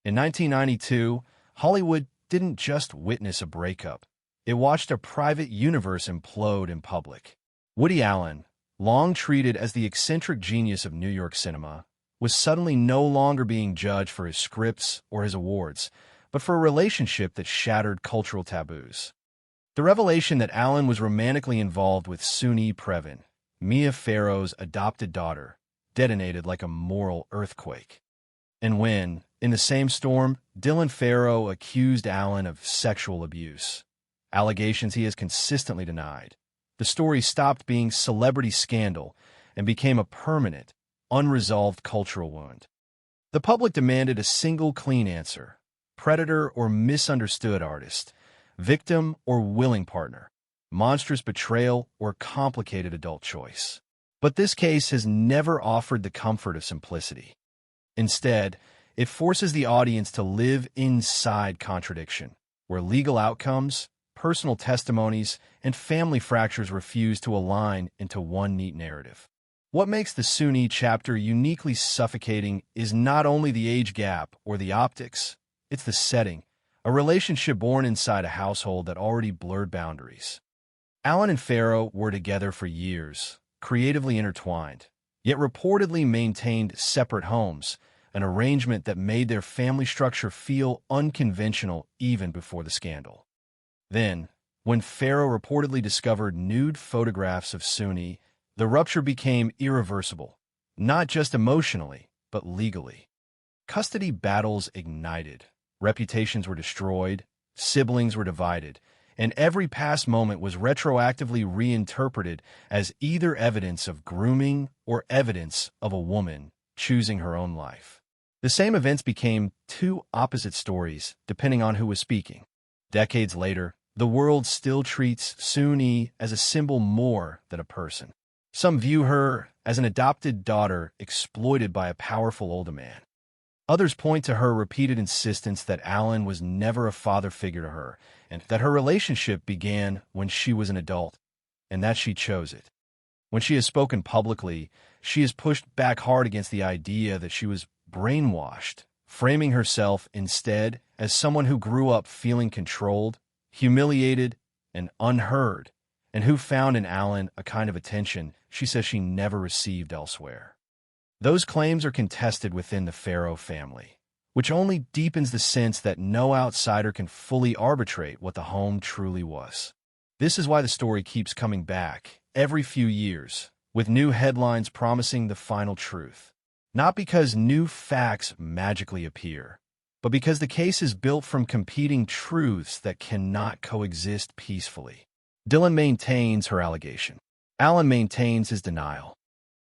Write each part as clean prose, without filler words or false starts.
In 1992, Hollywood didn't just witness a breakup. It watched a private universe implode in public. Woody Allen, long treated as the eccentric genius of New York cinema, was suddenly no longer being judged for his scripts or his awards, but for a relationship that shattered cultural taboos. The revelation that Allen was romantically involved with Soon-Yi Previn, Mia Farrow's adopted daughter, detonated like a moral earthquake. And when, in the same storm, Dylan Farrow accused Allen of sexual abuse, allegations he has consistently denied, the story stopped being celebrity scandal and became a permanent, unresolved cultural wound. The public demanded a single clean answer: predator or misunderstood artist, victim or willing partner, monstrous betrayal or complicated adult choice. But this case has never offered the comfort of simplicity. Instead, it forces the audience to live inside contradiction, where legal outcomes, personal testimonies, and family fractures refuse to align into one neat narrative. What makes the Soon-Yi chapter uniquely suffocating is not only the age gap or the optics, it's the setting, a relationship born inside a household that already blurred boundaries. Allen and Farrow were together for years, creatively intertwined, yet reportedly maintained separate homes, an arrangement that made their family structure feel unconventional even before the scandal. Then, when Farrow reportedly discovered nude photographs of Soon-Yi, the rupture became irreversible, not just emotionally, but legally. Custody battles ignited, reputations were destroyed, siblings were divided, and every past moment was retroactively reinterpreted as either evidence of grooming or evidence of a woman choosing her own life. The same events became two opposite stories, depending on who was speaking. Decades later, the world still treats Soon-Yi as a symbol more than a person. Some view her as an adopted daughter exploited by a powerful older man. Others point to her repeated insistence that Allen was never a father figure to her, and that her relationship began when she was an adult, and that she chose it. When she has spoken publicly, she has pushed back hard against the idea that she was brainwashed, framing herself instead as someone who grew up feeling controlled, humiliated, and unheard, and who found in Allen a kind of attention she says she never received elsewhere. Those claims are contested within the Farrow family, which only deepens the sense that no outsider can fully arbitrate what the home truly was. This is why the story keeps coming back every few years, with new headlines promising the final truth. Not because new facts magically appear, but because the case is built from competing truths that cannot coexist peacefully. Dylan maintains her allegation. Allen maintains his denial.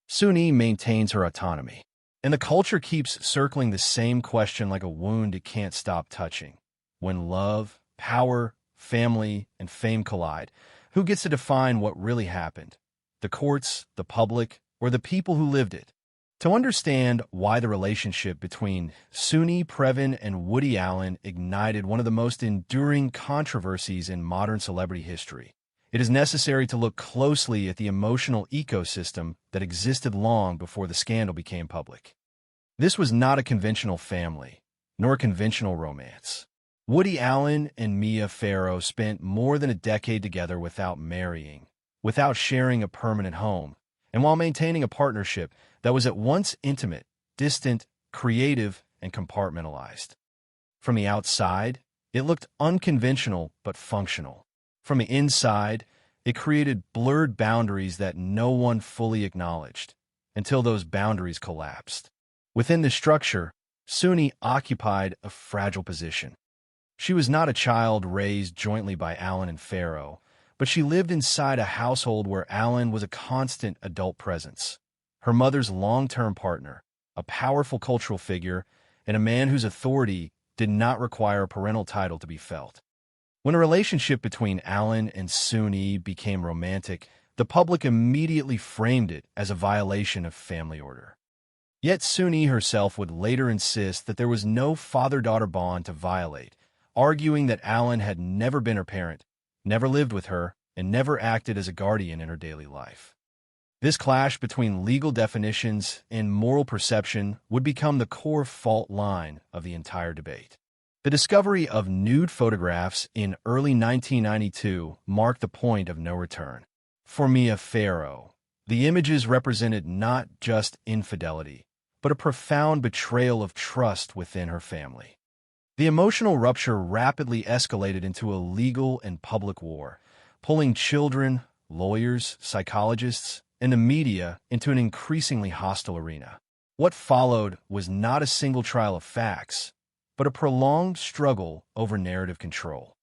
Soon-Yi maintains her autonomy. And the culture keeps circling the same question like a wound it can't stop touching. When love, power, family, and fame collide, who gets to define what really happened? The courts, the public, or the people who lived it? To understand why the relationship between Soon-Yi Previn and Woody Allen ignited one of the most enduring controversies in modern celebrity history, it is necessary to look closely at the emotional ecosystem that existed long before the scandal became public. This was not a conventional family, nor a conventional romance. Woody Allen and Mia Farrow spent more than a decade together without marrying, without sharing a permanent home, and while maintaining a partnership that was at once intimate, distant, creative, and compartmentalized. From the outside, it looked unconventional but functional. From the inside, it created blurred boundaries that no one fully acknowledged, until those boundaries collapsed. Within the structure, Soon-Yi occupied a fragile position. She was not a child raised jointly by Allen and Farrow, but she lived inside a household where Allen was a constant adult presence, her mother's long-term partner, a powerful cultural figure, and a man whose authority did not require a parental title to be felt. When a relationship between Allen and Soon-Yi became romantic, the public immediately framed it as a violation of family order. Yet Soon-Yi herself would later insist that there was no father-daughter bond to violate, arguing that Allen had never been her parent, never lived with her, and never acted as a guardian in her daily life. This clash between legal definitions and moral perception would become the core fault line of the entire debate. The discovery of nude photographs in early 1992 marked the point of no return. For Mia Farrow, the images represented not just infidelity, but a profound betrayal of trust within her family. The emotional rupture rapidly escalated into a legal and public war, pulling children, lawyers, psychologists, and the media into an increasingly hostile arena. What followed was not a single trial of facts, but a prolonged struggle over narrative control.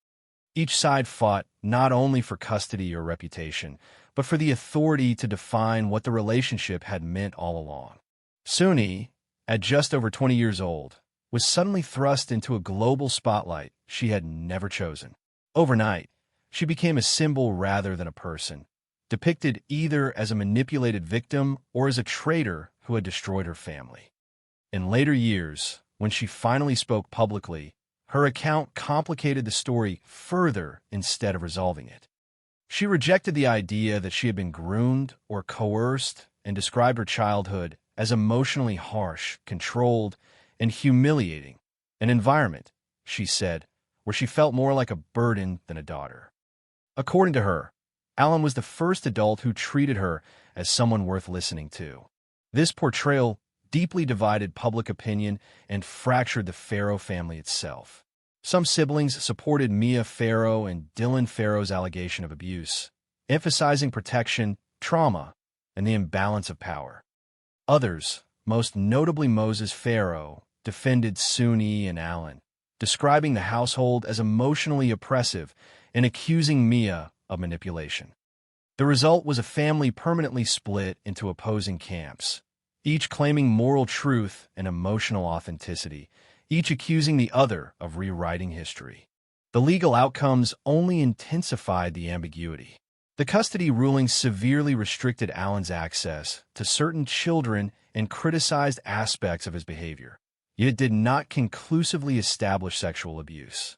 Each side fought not only for custody or reputation, but for the authority to define what the relationship had meant all along. Soon-Yi, at just over 20 years old, was suddenly thrust into a global spotlight she had never chosen. Overnight, she became a symbol rather than a person, depicted either as a manipulated victim or as a traitor who had destroyed her family. In later years, when she finally spoke publicly, her account complicated the story further instead of resolving it. She rejected the idea that she had been groomed or coerced and described her childhood as emotionally harsh, controlled, and humiliating, an environment, she said, where she felt more like a burden than a daughter. According to her, Alan was the first adult who treated her as someone worth listening to. This portrayal deeply divided public opinion and fractured the Farrow family itself. Some siblings supported Mia Farrow and Dylan Farrow's allegation of abuse, emphasizing protection, trauma, and the imbalance of power. Others, most notably Moses Farrow, defended Soon-Yi and Alan, describing the household as emotionally oppressive and accusing Mia of manipulation. The result was a family permanently split into opposing camps, each claiming moral truth and emotional authenticity, each accusing the other of rewriting history. The legal outcomes only intensified the ambiguity. The custody ruling severely restricted Alan's access to certain children and criticized aspects of his behavior, yet it did not conclusively establish sexual abuse.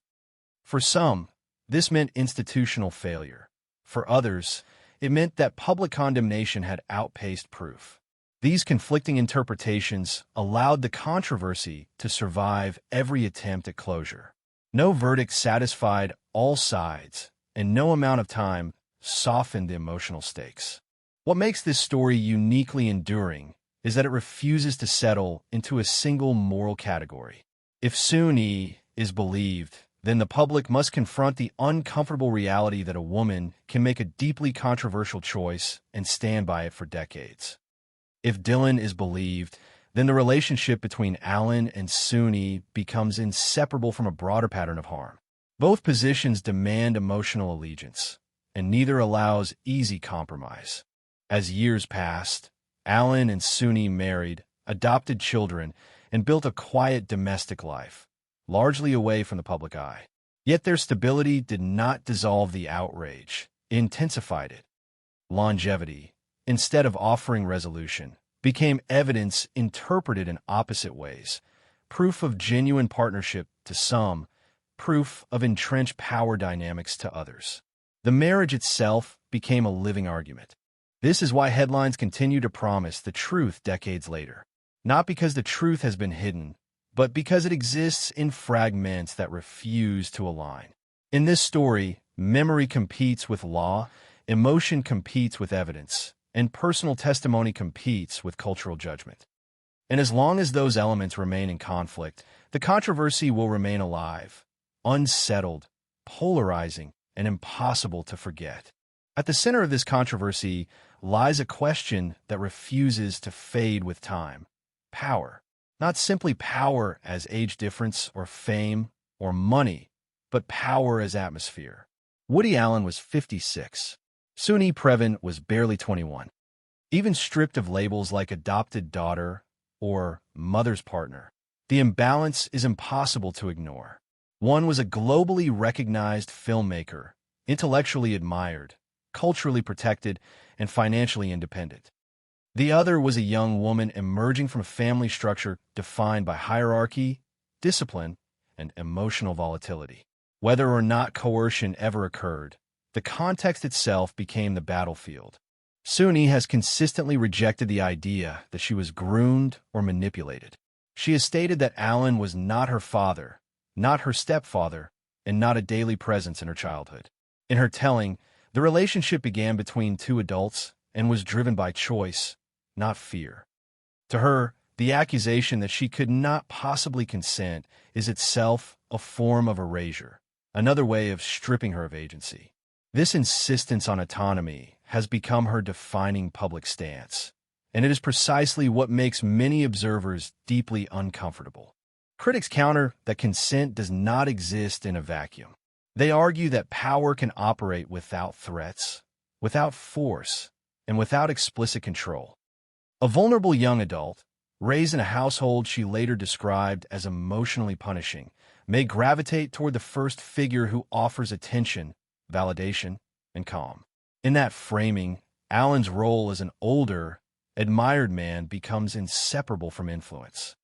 For some, this meant institutional failure. For others, it meant that public condemnation had outpaced proof. These conflicting interpretations allowed the controversy to survive every attempt at closure. No verdict satisfied all sides, and no amount of time softened the emotional stakes. What makes this story uniquely enduring is that it refuses to settle into a single moral category. If Soon-Yi is believed, then the public must confront the uncomfortable reality that a woman can make a deeply controversial choice and stand by it for decades. If Dylan is believed, then the relationship between Alan and Soon-Yi becomes inseparable from a broader pattern of harm. Both positions demand emotional allegiance, and neither allows easy compromise. As years passed, Alan and Soon-Yi married, adopted children, and built a quiet domestic life, largely away from the public eye. Yet their stability did not dissolve the outrage, it intensified it. Longevity, instead of offering resolution, became evidence interpreted in opposite ways, proof of genuine partnership to some, proof of entrenched power dynamics to others. The marriage itself became a living argument. This is why headlines continue to promise the truth decades later. Not because the truth has been hidden, but because it exists in fragments that refuse to align. In this story, memory competes with law, emotion competes with evidence, and personal testimony competes with cultural judgment. And as long as those elements remain in conflict, the controversy will remain alive, unsettled, polarizing, and impossible to forget. At the center of this controversy lies a question that refuses to fade with time: power. Not simply power as age difference or fame or money, but power as atmosphere. Woody Allen was 56. Soon-Yi Previn was barely 21. Even stripped of labels like adopted daughter or mother's partner, the imbalance is impossible to ignore. One was a globally recognized filmmaker, intellectually admired, culturally protected, and financially independent. The other was a young woman emerging from a family structure defined by hierarchy, discipline, and emotional volatility. Whether or not coercion ever occurred, the context itself became the battlefield. Soon-Yi has consistently rejected the idea that she was groomed or manipulated. She has stated that Alan was not her father, not her stepfather, and not a daily presence in her childhood. In her telling, the relationship began between two adults and was driven by choice, not fear. To her, the accusation that she could not possibly consent is itself a form of erasure, another way of stripping her of agency. This insistence on autonomy has become her defining public stance, and it is precisely what makes many observers deeply uncomfortable. Critics counter that consent does not exist in a vacuum. They argue that power can operate without threats, without force, and without explicit control. A vulnerable young adult, raised in a household she later described as emotionally punishing, may gravitate toward the first figure who offers attention, validation, and calm. In that framing, Alan's role as an older, admired man becomes inseparable from influence.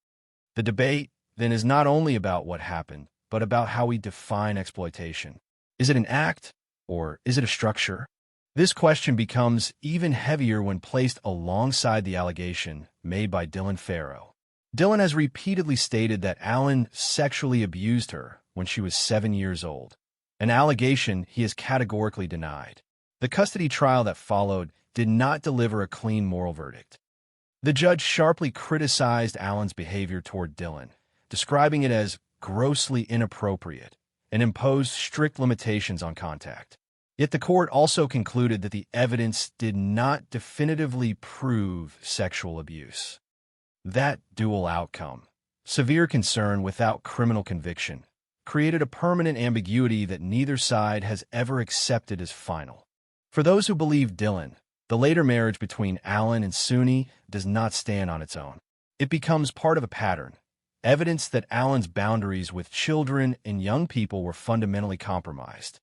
The debate, then, is not only about what happened, but about how we define exploitation. Is it an act, or is it a structure? This question becomes even heavier when placed alongside the allegation made by Dylan Farrow. Dylan has repeatedly stated that Alan sexually abused her when she was 7 years old, an allegation he has categorically denied. The custody trial that followed did not deliver a clean moral verdict. The judge sharply criticized Alan's behavior toward Dylan, describing it as grossly inappropriate, and imposed strict limitations on contact. Yet the court also concluded that the evidence did not definitively prove sexual abuse. That dual outcome, severe concern without criminal conviction, created a permanent ambiguity that neither side has ever accepted as final. For those who believe Dylan, the later marriage between Alan and Soon-Yi does not stand on its own. It becomes part of a pattern, evidence that Alan's boundaries with children and young people were fundamentally compromised.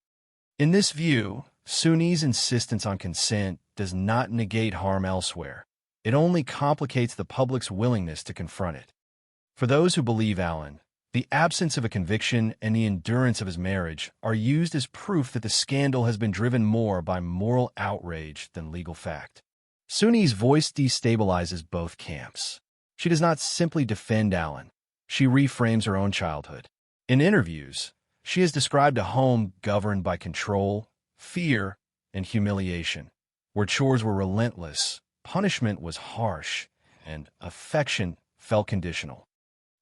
In this view, Soon-Yi's insistence on consent does not negate harm elsewhere. It only complicates the public's willingness to confront it. For those who believe Alan, the absence of a conviction and the endurance of his marriage are used as proof that the scandal has been driven more by moral outrage than legal fact. Soon-Yi's voice destabilizes both camps. She does not simply defend Alan. She reframes her own childhood. In interviews, she has described a home governed by control, fear, and humiliation, where chores were relentless, punishment was harsh, and affection felt conditional.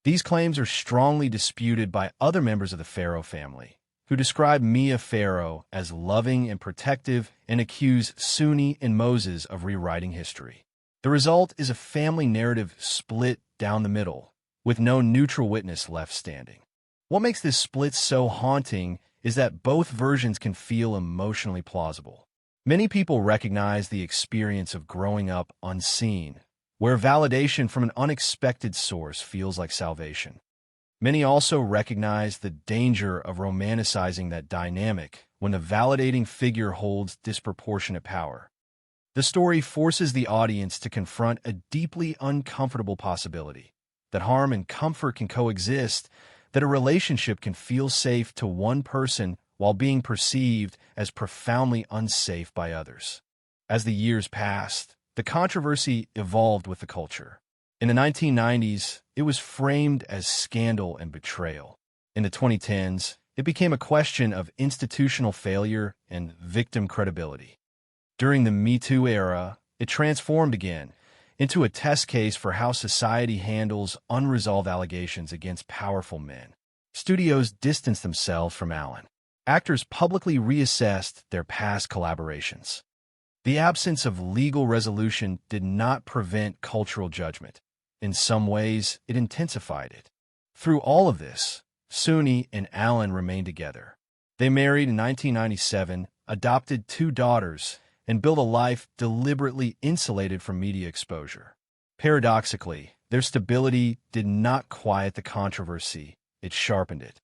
These claims are strongly disputed by other members of the Farrow family, who describe Mia Farrow as loving and protective and accuse Soon-Yi and Moses of rewriting history. The result is a family narrative split down the middle, with no neutral witness left standing. What makes this split so haunting is that both versions can feel emotionally plausible. Many people recognize the experience of growing up unseen, where validation from an unexpected source feels like salvation. Many also recognize the danger of romanticizing that dynamic when the validating figure holds disproportionate power. The story forces the audience to confront a deeply uncomfortable possibility, that harm and comfort can coexist, that a relationship can feel safe to one person while being perceived as profoundly unsafe by others. As the years passed, the controversy evolved with the culture. In the 1990s, it was framed as scandal and betrayal. In the 2010s, it became a question of institutional failure and victim credibility. During the Me Too era, it transformed again into a test case for how society handles unresolved allegations against powerful men. Studios distanced themselves from Alan. Actors publicly reassessed their past collaborations. The absence of legal resolution did not prevent cultural judgment. In some ways, it intensified it. Through all of this, Soon-Yi and Alan remained together. They married in 1997, adopted 2 daughters, and built a life deliberately insulated from media exposure. Paradoxically, their stability did not quiet the controversy, it sharpened it.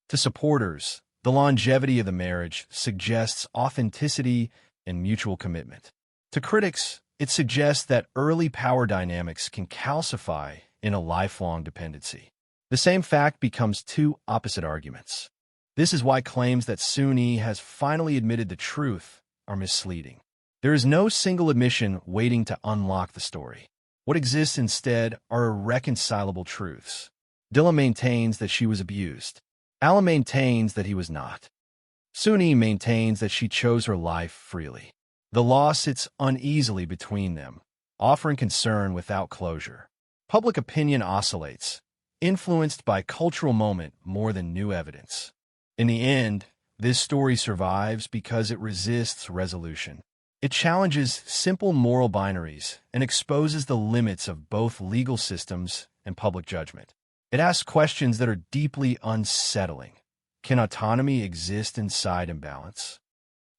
To supporters, the longevity of the marriage suggests authenticity and mutual commitment. To critics, it suggests that early power dynamics can calcify in a lifelong dependency. The same fact becomes 2 opposite arguments. This is why claims that Soon-Yi has finally admitted the truth are misleading. There is no single admission waiting to unlock the story. What exists instead are irreconcilable truths. Dylan maintains that she was abused. Alan maintains that he was not. Soon-Yi maintains that she chose her life freely. The law sits uneasily between them, offering concern without closure. Public opinion oscillates, influenced by cultural moment more than new evidence. In the end, this story survives because it resists resolution. It challenges simple moral binaries and exposes the limits of both legal systems and public judgment. It asks questions that are deeply unsettling. Can autonomy exist inside imbalance?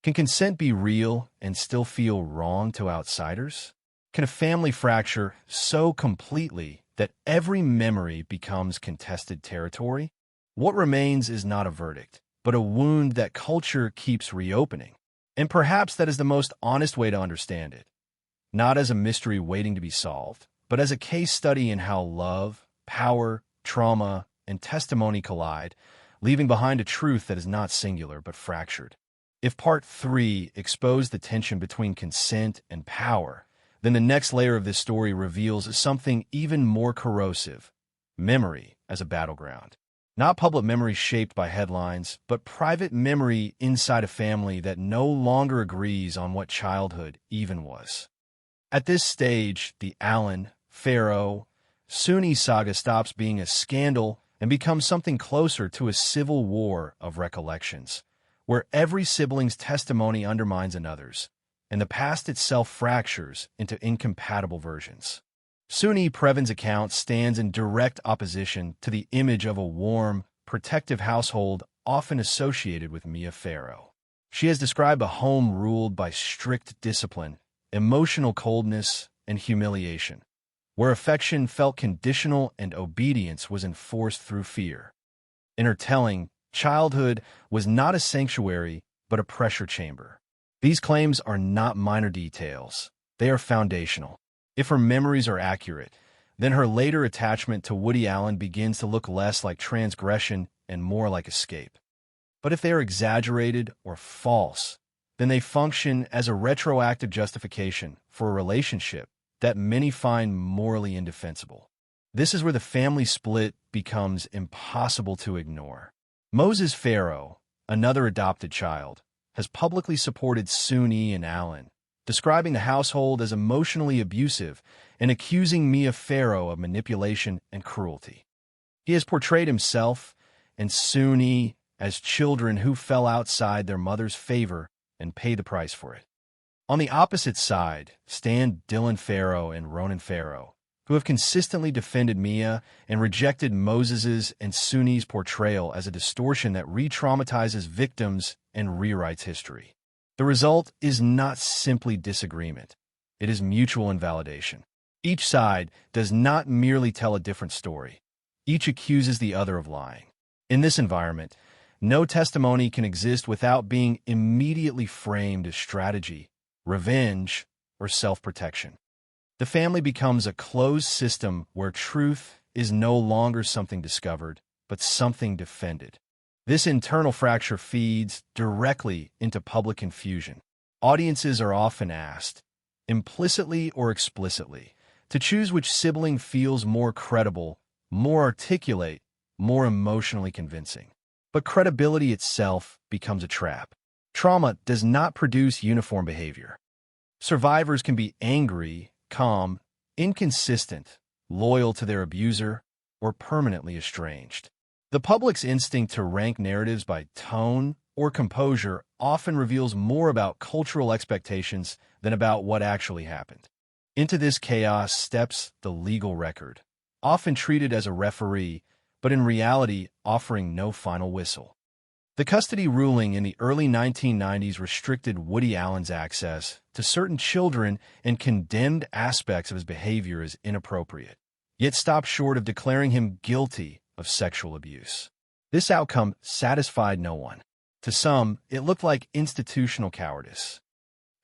Can consent be real and still feel wrong to outsiders? Can a family fracture so completely that every memory becomes contested territory? What remains is not a verdict, but a wound that culture keeps reopening. And perhaps that is the most honest way to understand it. Not as a mystery waiting to be solved, but as a case study in how love, power, trauma, and testimony collide, leaving behind a truth that is not singular but fractured. If Part 3 exposed the tension between consent and power, then the next layer of this story reveals something even more corrosive: memory as a battleground. Not public memory shaped by headlines, but private memory inside a family that no longer agrees on what childhood even was. At this stage, the Dylan Farrow Soon-Yi saga stops being a scandal and becomes something closer to a civil war of recollections, where every sibling's testimony undermines another's, and the past itself fractures into incompatible versions. Soon-Yi Previn's account stands in direct opposition to the image of a warm, protective household often associated with Mia Farrow. She has described a home ruled by strict discipline, emotional coldness, and humiliation, where affection felt conditional and obedience was enforced through fear. In her telling, childhood was not a sanctuary, but a pressure chamber. These claims are not minor details. They are foundational. If her memories are accurate, then her later attachment to Woody Allen begins to look less like transgression and more like escape. But if they are exaggerated or false, then they function as a retroactive justification for a relationship that many find morally indefensible. This is where the family split becomes impossible to ignore. Moses Farrow, another adopted child, has publicly supported Soon-Yi and Alan, describing the household as emotionally abusive and accusing Mia Farrow of manipulation and cruelty. He has portrayed himself and Soon-Yi as children who fell outside their mother's favor and paid the price for it. On the opposite side stand Dylan Farrow and Ronan Farrow, who have consistently defended Mia and rejected Moses's and Soon-Yi's portrayal as a distortion that re-traumatizes victims and rewrites history. The result is not simply disagreement. It is mutual invalidation. Each side does not merely tell a different story. Each accuses the other of lying. In this environment, no testimony can exist without being immediately framed as strategy, revenge, or self-protection. The family becomes a closed system where truth is no longer something discovered, but something defended. This internal fracture feeds directly into public confusion. Audiences are often asked, implicitly or explicitly, to choose which sibling feels more credible, more articulate, more emotionally convincing. But credibility itself becomes a trap. Trauma does not produce uniform behavior. Survivors can be angry, calm, inconsistent, loyal to their abuser, or permanently estranged. The public's instinct to rank narratives by tone or composure often reveals more about cultural expectations than about what actually happened. Into this chaos steps the legal record, often treated as a referee, but in reality offering no final whistle. The custody ruling in the early 1990s restricted Woody Allen's access to certain children and condemned aspects of his behavior as inappropriate, yet stopped short of declaring him guilty of sexual abuse. This outcome satisfied no one. To some, it looked like institutional cowardice.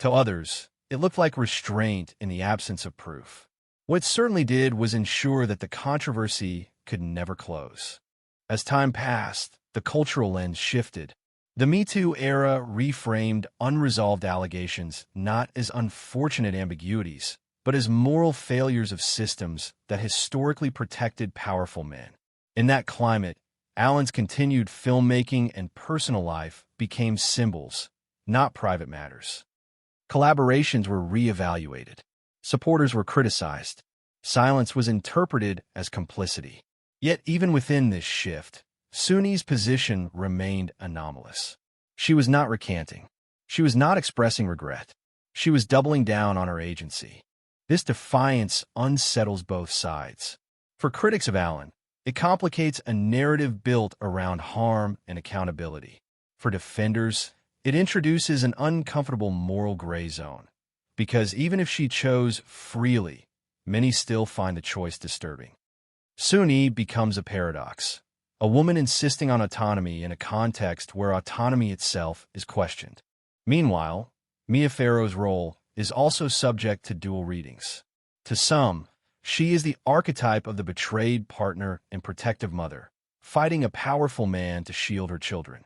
To others, it looked like restraint in the absence of proof. What it certainly did was ensure that the controversy could never close. As time passed, the cultural lens shifted. The Me Too era reframed unresolved allegations not as unfortunate ambiguities, but as moral failures of systems that historically protected powerful men. In that climate, Allen's continued filmmaking and personal life became symbols, not private matters. Collaborations were re-evaluated. Supporters were criticized. Silence was interpreted as complicity. Yet even within this shift, Soon-Yi's position remained anomalous. She was not recanting. She was not expressing regret. She was doubling down on her agency. This defiance unsettles both sides. For critics of Allen, it complicates a narrative built around harm and accountability. For defenders, it introduces an uncomfortable moral gray zone, because even if she chose freely, many still find the choice disturbing. Soon-Yi becomes a paradox, a woman insisting on autonomy in a context where autonomy itself is questioned. Meanwhile, Mia Farrow's role is also subject to dual readings. To some, she is the archetype of the betrayed partner and protective mother, fighting a powerful man to shield her children.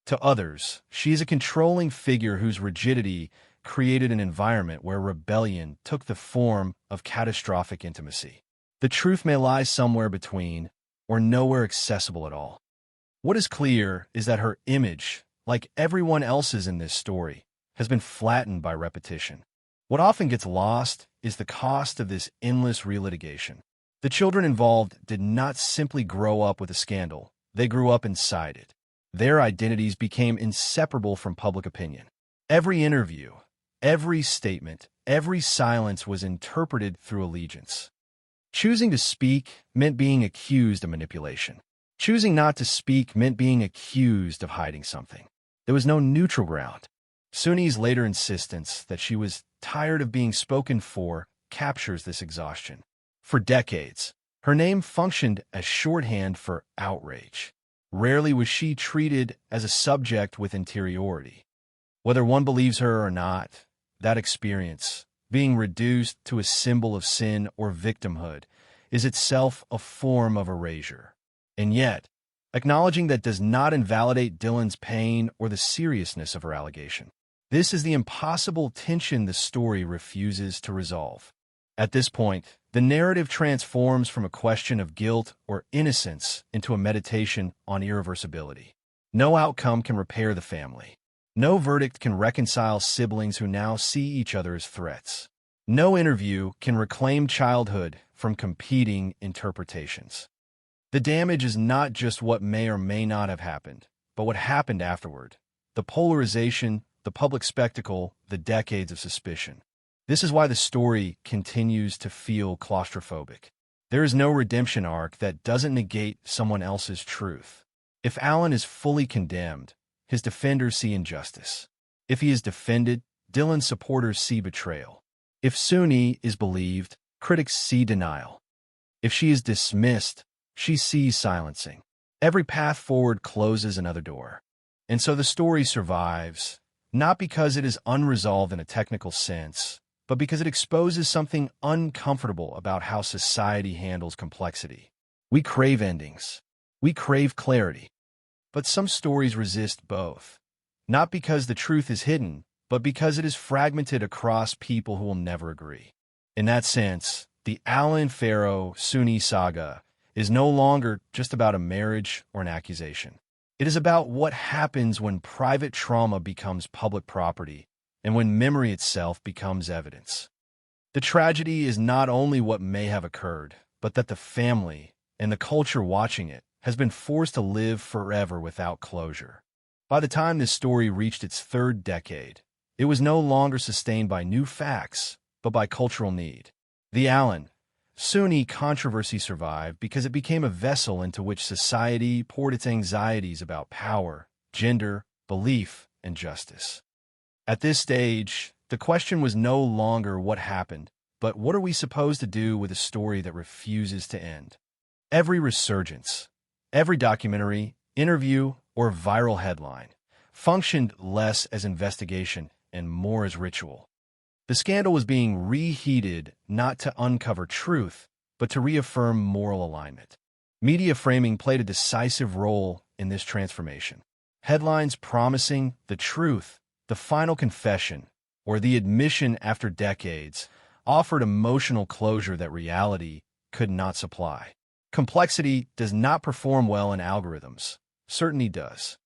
To others, she is a controlling figure whose rigidity created an environment where rebellion took the form of catastrophic intimacy. The truth may lie somewhere between, or nowhere accessible at all. What is clear is that her image, like everyone else's in this story, has been flattened by repetition. What often gets lost is the cost of this endless relitigation. The children involved did not simply grow up with a scandal, they grew up inside it. Their identities became inseparable from public opinion. Every interview, every statement, every silence was interpreted through allegiance. Choosing to speak meant being accused of manipulation. Choosing not to speak meant being accused of hiding something. There was no neutral ground. Soon-Yi's later insistence that she was tired of being spoken for captures this exhaustion. For decades, her name functioned as shorthand for outrage. Rarely was she treated as a subject with interiority. Whether one believes her or not, that experience, being reduced to a symbol of sin or victimhood, is itself a form of erasure. And yet, acknowledging that does not invalidate Dylan's pain or the seriousness of her allegation. This is the impossible tension the story refuses to resolve. At this point, the narrative transforms from a question of guilt or innocence into a meditation on irreversibility. No outcome can repair the family. No verdict can reconcile siblings who now see each other as threats. No interview can reclaim childhood from competing interpretations. The damage is not just what may or may not have happened, but what happened afterward. The polarization, the public spectacle, the decades of suspicion. This is why the story continues to feel claustrophobic. There is no redemption arc that doesn't negate someone else's truth. If Allen is fully condemned, his defenders see injustice. If he is defended, Dylan's supporters see betrayal. If Soon-Yi is believed, critics see denial. If she is dismissed, she sees silencing. Every path forward closes another door. And so the story survives, not because it is unresolved in a technical sense, but because it exposes something uncomfortable about how society handles complexity. We crave endings. We crave clarity. But some stories resist both, not because the truth is hidden, but because it is fragmented across people who will never agree. In that sense, the Allen Farrow Soon-Yi saga is no longer just about a marriage or an accusation. It is about what happens when private trauma becomes public property and when memory itself becomes evidence. The tragedy is not only what may have occurred, but that the family and the culture watching it has been forced to live forever without closure. By the time this story reached its third decade, it was no longer sustained by new facts, but by cultural need. The Allen Soon-Yi controversy survived because it became a vessel into which society poured its anxieties about power, gender, belief, and justice. At this stage, the question was no longer what happened, but what are we supposed to do with a story that refuses to end? Every resurgence, every documentary, interview, or viral headline functioned less as investigation and more as ritual. The scandal was being reheated not to uncover truth, but to reaffirm moral alignment. Media framing played a decisive role in this transformation. Headlines promising the truth, the final confession, or the admission after decades offered emotional closure that reality could not supply. Complexity does not perform well in algorithms. Certainty does.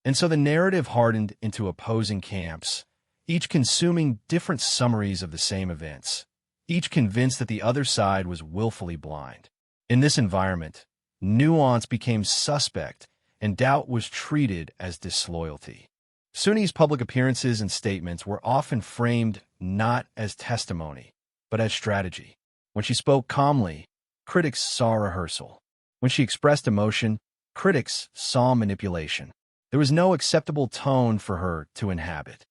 And so the narrative hardened into opposing camps, each consuming different summaries of the same events, each convinced that the other side was willfully blind. In this environment, nuance became suspect, and doubt was treated as disloyalty. Soon-Yi's public appearances and statements were often framed not as testimony, but as strategy. When she spoke calmly, critics saw rehearsal. When she expressed emotion, critics saw manipulation. There was no acceptable tone for her to inhabit.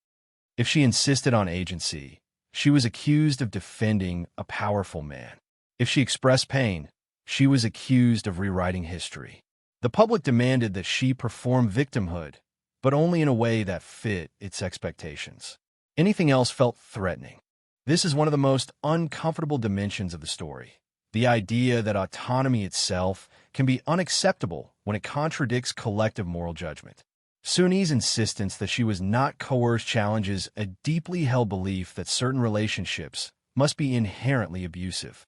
If she insisted on agency, she was accused of defending a powerful man. If she expressed pain, she was accused of rewriting history. The public demanded that she perform victimhood, but only in a way that fit its expectations. Anything else felt threatening. This is one of the most uncomfortable dimensions of the story. The idea that autonomy itself can be unacceptable when it contradicts collective moral judgment. Soon-Yi's insistence that she was not coerced challenges a deeply held belief that certain relationships must be inherently abusive.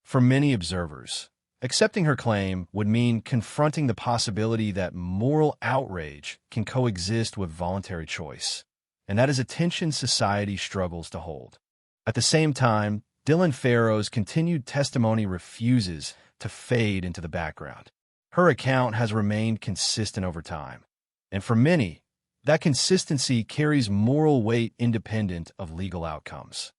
For many observers, accepting her claim would mean confronting the possibility that moral outrage can coexist with voluntary choice, and that is a tension society struggles to hold. At the same time, Dylan Farrow's continued testimony refuses to fade into the background. Her account has remained consistent over time, and for many, that consistency carries moral weight independent of legal outcomes.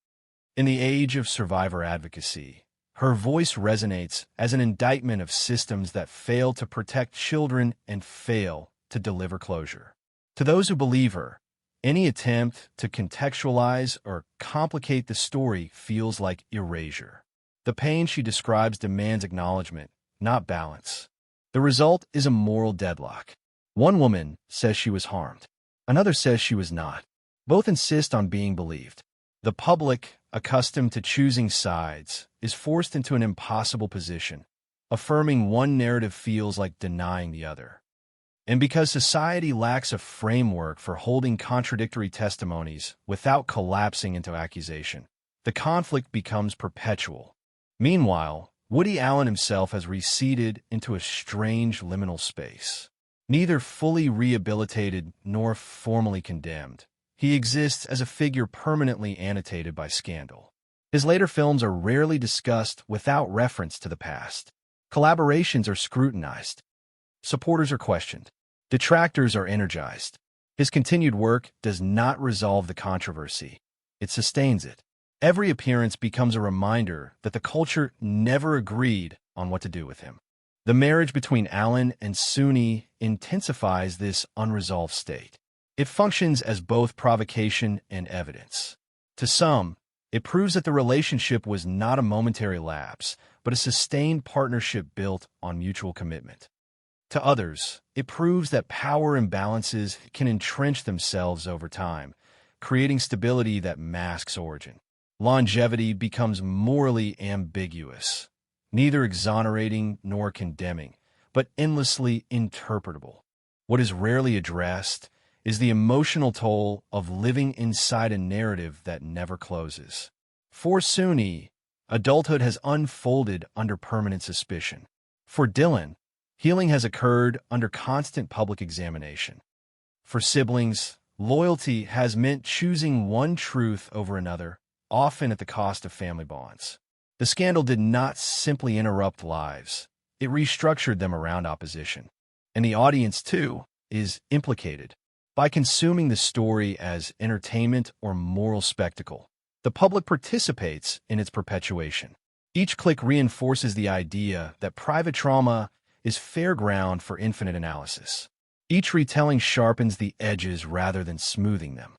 In the age of survivor advocacy, her voice resonates as an indictment of systems that fail to protect children and fail to deliver closure. To those who believe her, any attempt to contextualize or complicate the story feels like erasure. The pain she describes demands acknowledgement, not balance. The result is a moral deadlock. One woman says she was harmed. Another says she was not. Both insist on being believed. The public, accustomed to choosing sides, is forced into an impossible position. Affirming one narrative feels like denying the other. And because society lacks a framework for holding contradictory testimonies without collapsing into accusation, the conflict becomes perpetual. Meanwhile, Woody Allen himself has receded into a strange liminal space. Neither fully rehabilitated nor formally condemned, he exists as a figure permanently annotated by scandal. His later films are rarely discussed without reference to the past. Collaborations are scrutinized. Supporters are questioned. Detractors are energized. His continued work does not resolve the controversy. It sustains it. Every appearance becomes a reminder that the culture never agreed on what to do with him. The marriage between Allen and Soon-Yi intensifies this unresolved state. It functions as both provocation and evidence. To some, it proves that the relationship was not a momentary lapse, but a sustained partnership built on mutual commitment. To others, it proves that power imbalances can entrench themselves over time, creating stability that masks origin. Longevity becomes morally ambiguous, neither exonerating nor condemning, but endlessly interpretable. What is rarely addressed is the emotional toll of living inside a narrative that never closes. For Soon-Yi, adulthood has unfolded under permanent suspicion. For Dylan, healing has occurred under constant public examination. For siblings, loyalty has meant choosing one truth over another, often at the cost of family bonds. The scandal did not simply interrupt lives, it restructured them around opposition. And the audience, too, is implicated. By consuming the story as entertainment or moral spectacle, the public participates in its perpetuation. Each click reinforces the idea that private trauma is fair ground for infinite analysis. Each retelling sharpens the edges rather than smoothing them.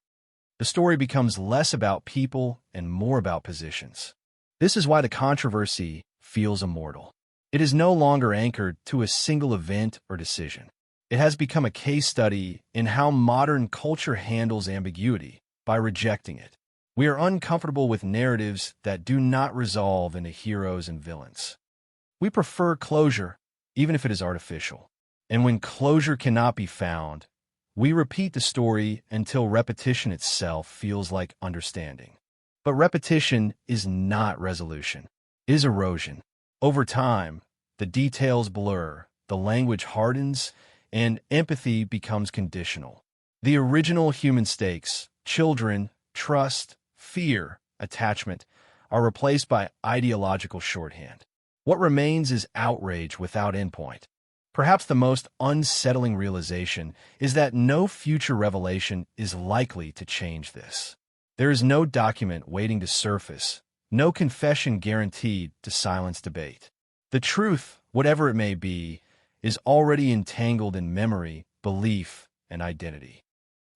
The story becomes less about people and more about positions. This is why the controversy feels immortal. It is no longer anchored to a single event or decision. It has become a case study in how modern culture handles ambiguity by rejecting it. We are uncomfortable with narratives that do not resolve into heroes and villains. We prefer closure, even if it is artificial. And when closure cannot be found, We repeat the story until repetition itself feels like understanding. But repetition is not resolution, it is erosion. Over time, the details blur, the language hardens, and empathy becomes conditional. The original human stakes, children, trust, fear, attachment, are replaced by ideological shorthand. What remains is outrage without endpoint. Perhaps the most unsettling realization is that no future revelation is likely to change this. There is no document waiting to surface, no confession guaranteed to silence debate. The truth, whatever it may be, is already entangled in memory, belief, and identity.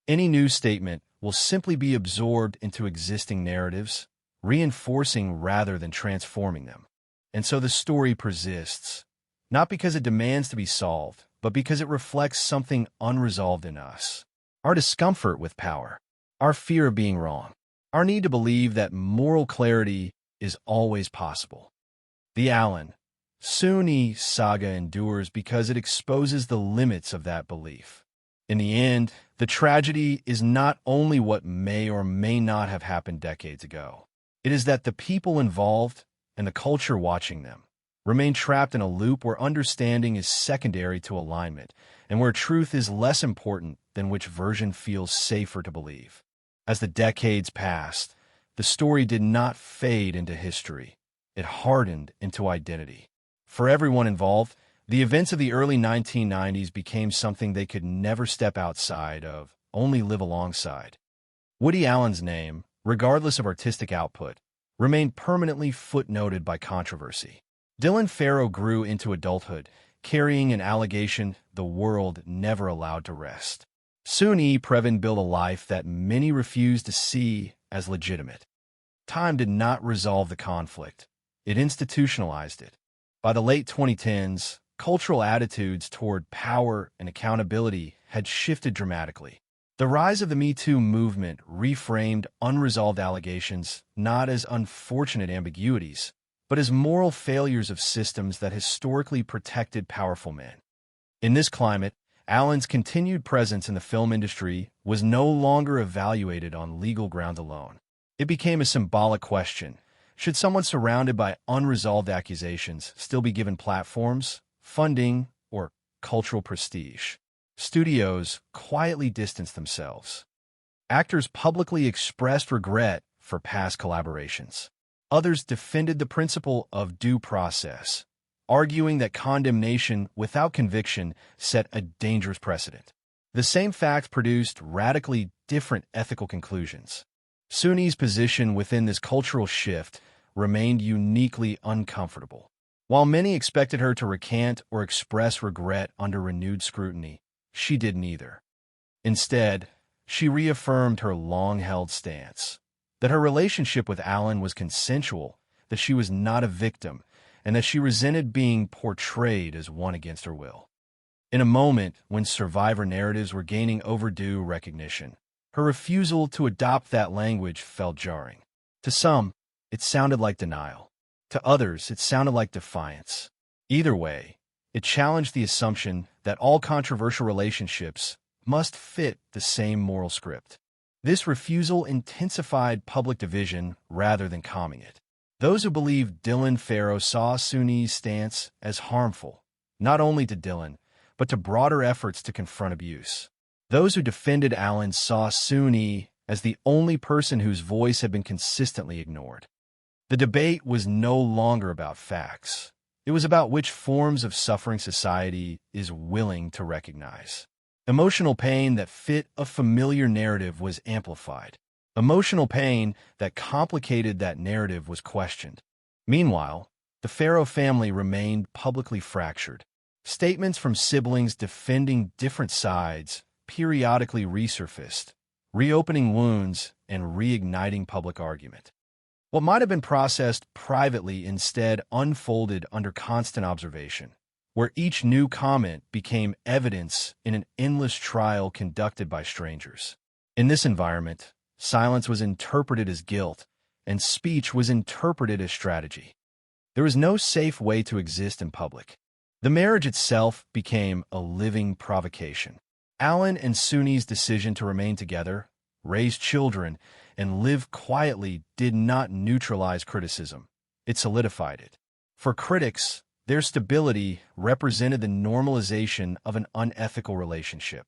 Any new statement will simply be absorbed into existing narratives, reinforcing rather than transforming them. And so the story persists, not because it demands to be solved, but because it reflects something unresolved in us. Our discomfort with power, our fear of being wrong, our need to believe that moral clarity is always possible. The Alan, Soon-Yi saga endures because it exposes the limits of that belief. In the end, the tragedy is not only what may or may not have happened decades ago. It is that the people involved, and the culture watching them, remain trapped in a loop where understanding is secondary to alignment, and where truth is less important than which version feels safer to believe. As the decades passed, the story did not fade into history. It hardened into identity. For everyone involved, the events of the early 1990s became something they could never step outside of, only live alongside. Woody Allen's name, regardless of artistic output, remained permanently footnoted by controversy. Dylan Farrow grew into adulthood, carrying an allegation the world never allowed to rest. Soon-Yi Previn built a life that many refused to see as legitimate. Time did not resolve the conflict. It institutionalized it. By the late 2010s, cultural attitudes toward power and accountability had shifted dramatically. The rise of the Me Too movement reframed unresolved allegations not as unfortunate ambiguities, but as moral failures of systems that historically protected powerful men. In this climate, Allen's continued presence in the film industry was no longer evaluated on legal grounds alone. It became a symbolic question. Should someone surrounded by unresolved accusations still be given platforms, funding, or cultural prestige? Studios quietly distanced themselves. Actors publicly expressed regret for past collaborations. Others defended the principle of due process, arguing that condemnation without conviction set a dangerous precedent. The same facts produced radically different ethical conclusions. Soon-Yi's position within this cultural shift remained uniquely uncomfortable. While many expected her to recant or express regret under renewed scrutiny, she did neither. Instead, she reaffirmed her long-held stance, that her relationship with Allen was consensual, that she was not a victim, and that she resented being portrayed as one against her will. In a moment when survivor narratives were gaining overdue recognition, her refusal to adopt that language felt jarring. To some, it sounded like denial. To others, it sounded like defiance. Either way, it challenged the assumption that all controversial relationships must fit the same moral script. This refusal intensified public division rather than calming it. Those who believed Dylan Farrow saw Soon-Yi's stance as harmful, not only to Dylan, but to broader efforts to confront abuse. Those who defended Allen saw Soon-Yi as the only person whose voice had been consistently ignored. The debate was no longer about facts. It was about which forms of suffering society is willing to recognize. Emotional pain that fit a familiar narrative was amplified. Emotional pain that complicated that narrative was questioned. Meanwhile, the Farrow family remained publicly fractured. Statements from siblings defending different sides periodically resurfaced, reopening wounds and reigniting public argument. What might have been processed privately instead unfolded under constant observation, where each new comment became evidence in an endless trial conducted by strangers. In this environment, silence was interpreted as guilt, and speech was interpreted as strategy. There was no safe way to exist in public. The marriage itself became a living provocation. Alan and Soon-Yi's decision to remain together, raise children, and live quietly did not neutralize criticism. It solidified it. For critics, their stability represented the normalization of an unethical relationship.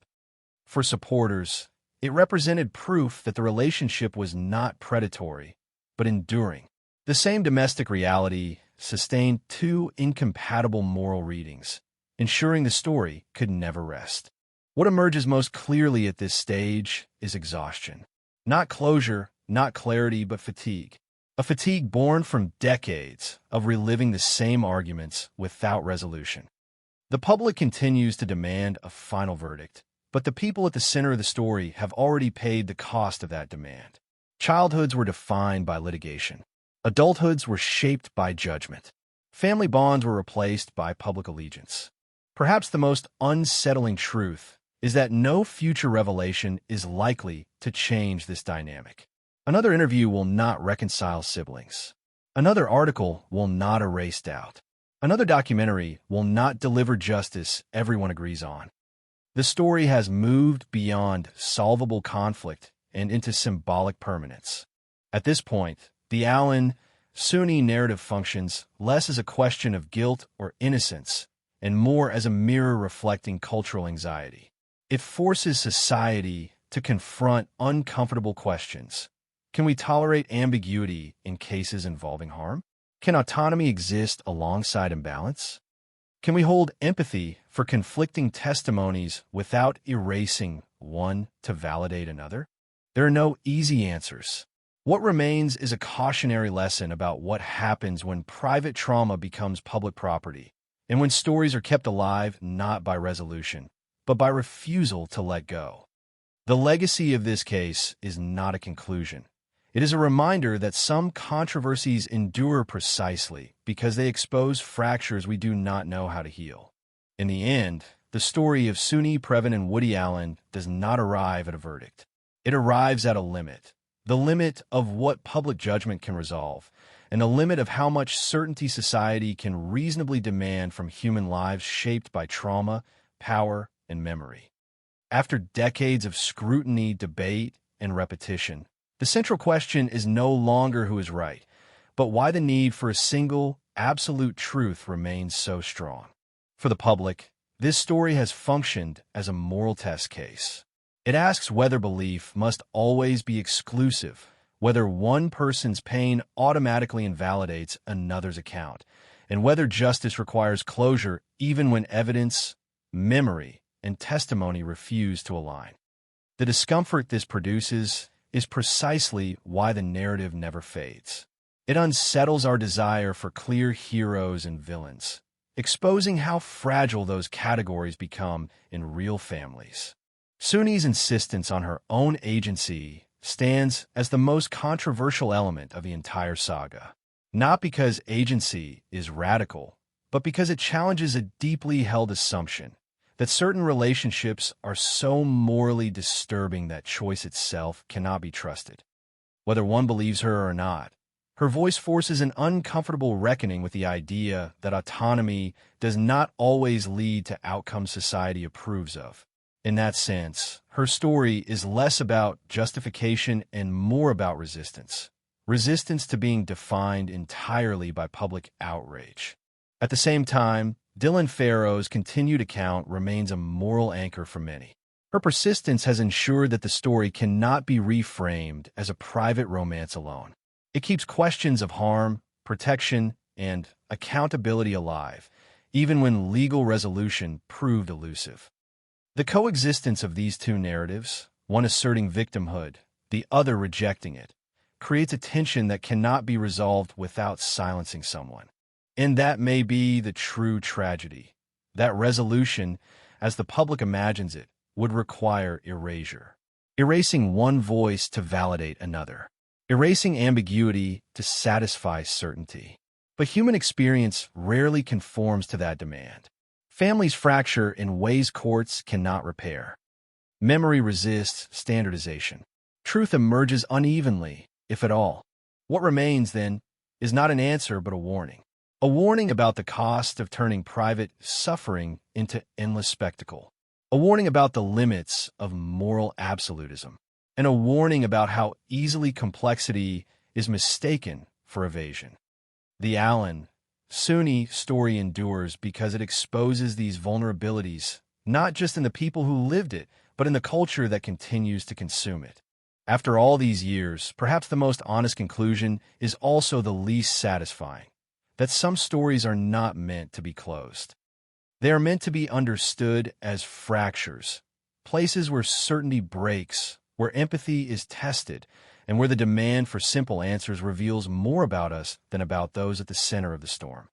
For supporters, it represented proof that the relationship was not predatory, but enduring. The same domestic reality sustained two incompatible moral readings, ensuring the story could never rest. What emerges most clearly at this stage is exhaustion. Not closure, not clarity, but fatigue. A fatigue born from decades of reliving the same arguments without resolution. The public continues to demand a final verdict, but the people at the center of the story have already paid the cost of that demand. Childhoods were defined by litigation. Adulthoods were shaped by judgment. Family bonds were replaced by public allegiance. Perhaps the most unsettling truth is that no future revelation is likely to change this dynamic. Another interview will not reconcile siblings. Another article will not erase doubt. Another documentary will not deliver justice everyone agrees on. The story has moved beyond solvable conflict and into symbolic permanence. At this point, the Alan Soon-Yi narrative functions less as a question of guilt or innocence and more as a mirror reflecting cultural anxiety. It forces society to confront uncomfortable questions. Can we tolerate ambiguity in cases involving harm? Can autonomy exist alongside imbalance? Can we hold empathy for conflicting testimonies without erasing one to validate another? There are no easy answers. What remains is a cautionary lesson about what happens when private trauma becomes public property, and when stories are kept alive not by resolution, but by refusal to let go. The legacy of this case is not a conclusion. It is a reminder that some controversies endure precisely because they expose fractures we do not know how to heal. In the end, the story of Soon-Yi Previn and Woody Allen does not arrive at a verdict. It arrives at a limit. The limit of what public judgment can resolve, and the limit of how much certainty society can reasonably demand from human lives shaped by trauma, power, and memory. After decades of scrutiny, debate, and repetition, the central question is no longer who is right, but why the need for a single, absolute truth remains so strong. For the public, this story has functioned as a moral test case. It asks whether belief must always be exclusive, whether one person's pain automatically invalidates another's account, and whether justice requires closure even when evidence, memory, and testimony refuse to align. The discomfort this produces is precisely why the narrative never fades. It unsettles our desire for clear heroes and villains, exposing how fragile those categories become in real families. Soon-Yi's insistence on her own agency stands as the most controversial element of the entire saga, not because agency is radical, but because it challenges a deeply held assumption that certain relationships are so morally disturbing that choice itself cannot be trusted. Whether one believes her or not, her voice forces an uncomfortable reckoning with the idea that autonomy does not always lead to outcomes society approves of. In that sense, her story is less about justification and more about resistance. Resistance to being defined entirely by public outrage. At the same time, Dylan Farrow's continued account remains a moral anchor for many. Her persistence has ensured that the story cannot be reframed as a private romance alone. It keeps questions of harm, protection, and accountability alive, even when legal resolution proved elusive. The coexistence of these two narratives, one asserting victimhood, the other rejecting it, creates a tension that cannot be resolved without silencing someone. And that may be the true tragedy. That resolution, as the public imagines it, would require erasure. Erasing one voice to validate another. Erasing ambiguity to satisfy certainty. But human experience rarely conforms to that demand. Families fracture in ways courts cannot repair. Memory resists standardization. Truth emerges unevenly, if at all. What remains, then, is not an answer but a warning. A warning about the cost of turning private suffering into endless spectacle. a warning about the limits of moral absolutism, and a warning about how easily complexity is mistaken for evasion. The Soon-Yi story endures because it exposes these vulnerabilities, not just in the people who lived it, but in the culture that continues to consume it. After all these years, perhaps the most honest conclusion is also the least satisfying, that some stories are not meant to be closed. They are meant to be understood as fractures, places where certainty breaks, where empathy is tested, and where the demand for simple answers reveals more about us than about those at the center of the storm.